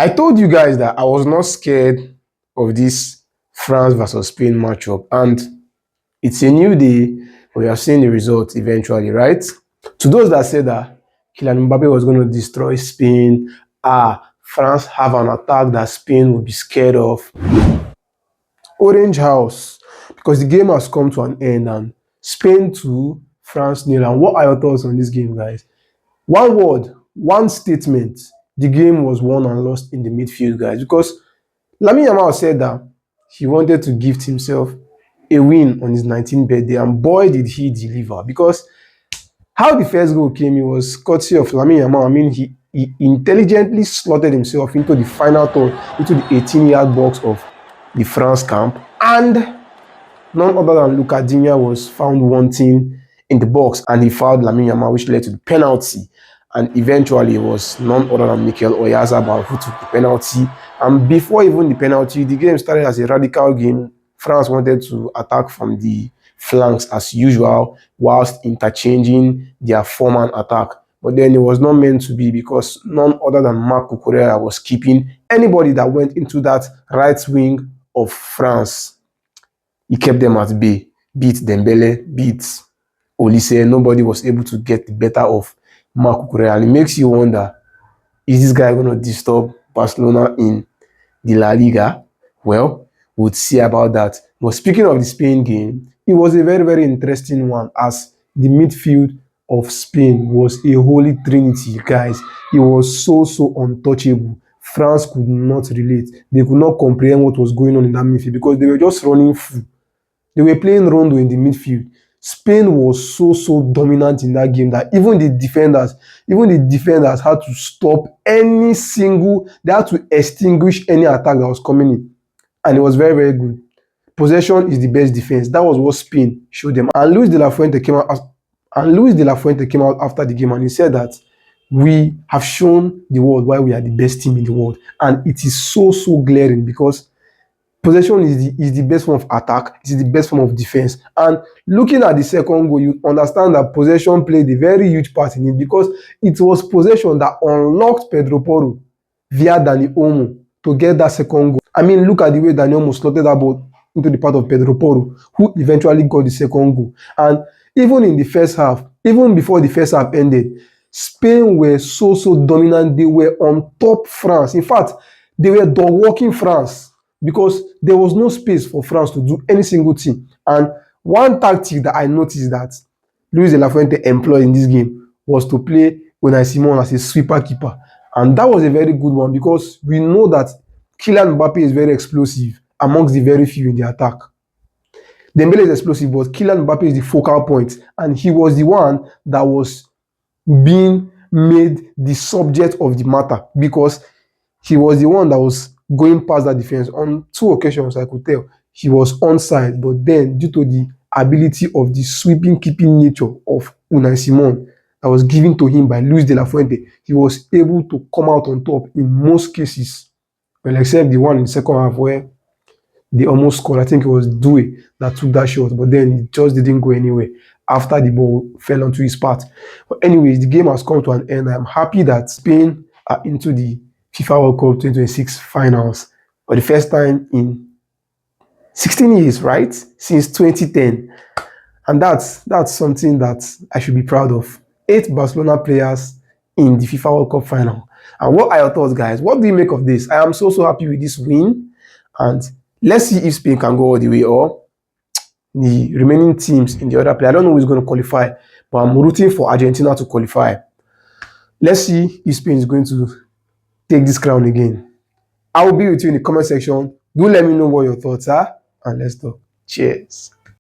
I told you guys that I was not scared of this France versus Spain matchup, and it's a new day. We are seeing the results eventually, right? To those that said that Kylian Mbappe was going to destroy Spain, France have an attack that Spain will be scared of. Orange House, because the game has come to an end and Spain 2, France 0. And what are your thoughts on this game, guys? One word, one statement. The game was won and lost in the midfield, guys, because Lamine Yamal said that he wanted to gift himself a win on his 19th birthday, and boy did he deliver. Because how the first goal came, it was courtesy of Lamine Yamal. I mean, he intelligently slotted himself into the final third, into the 18-yard box of the France camp, and none other than Luka Digne was found wanting in the box, and he fouled Lamine Yamal, which led to the penalty. And eventually, it was none other than Mikel Oyarzabal who took the penalty. And before even the penalty, the game started as a radical game. France wanted to attack from the flanks as usual, whilst interchanging their four-man attack. But then it was not meant to be, because none other than Marc Cucurella was keeping anybody that went into that right wing of France. He kept them at bay. Beat Dembele, beat Olise. Nobody was able to get the better of Marc Cucurella. And it makes you wonder, is this guy going to disturb Barcelona in the La Liga? Well, we'll see about that. But speaking of the Spain game, it was a very, very interesting one, as the midfield of Spain was a holy trinity, guys. It was so untouchable. France could not relate. They could not comprehend what was going on in that midfield, because they were just running full. They were playing rondo in the midfield. Spain was so dominant in that game that even the defenders had to stop any single, they had to extinguish any attack that was coming in. And it was very, very good. Possession is the best defense. That was what Spain showed them. And Luis de la Fuente came out after the game, and he said that we have shown the world why we are the best team in the world. And it is so glaring, because possession is the best form of attack, it is the best form of defense. And looking at the second goal, you understand that possession played a very huge part in it, because it was possession that unlocked Pedro Porro via Dani Olmo to get that second goal. I mean, look at the way Dani Olmo slotted that ball into the path of Pedro Porro, who eventually got the second goal. And even in the first half, even before the first half ended, Spain were so dominant. They were on top France. In fact, they were dog-walking France, because there was no space for France to do any single thing. And one tactic that I noticed that Luis de la Fuente employed in this game was to play Unai Simon as a sweeper keeper. And that was a very good one, because we know that Kylian Mbappe is very explosive amongst the very few in the attack. Dembele is explosive, but Kylian Mbappe is the focal point. And he was the one that was being made the subject of the matter, because he was the one that was going past that defense. On 2 occasions, I could tell he was onside, but then due to the ability of the sweeping keeping nature of Unai Simon that was given to him by Luis de la Fuente, he was able to come out on top in most cases. Well, except the one in the second half where they almost scored. I think it was Due that took that shot, but then it just didn't go anywhere after the ball fell onto his path. But anyways, the game has come to an end. I'm happy that Spain are into the FIFA World Cup 2026 finals for the first time in 16 years, right? Since 2010. And that's something that I should be proud of. 8 Barcelona players in the FIFA World Cup final. And what are your thoughts, guys? What do you make of this? I am so happy with this win. And let's see if Spain can go all the way, or the remaining teams in the other play. I don't know who's going to qualify, but I'm rooting for Argentina to qualify. Let's see if Spain is going to take this crown again. I will be with you in the comment section. Do let me know what your thoughts are, and let's talk. Cheers.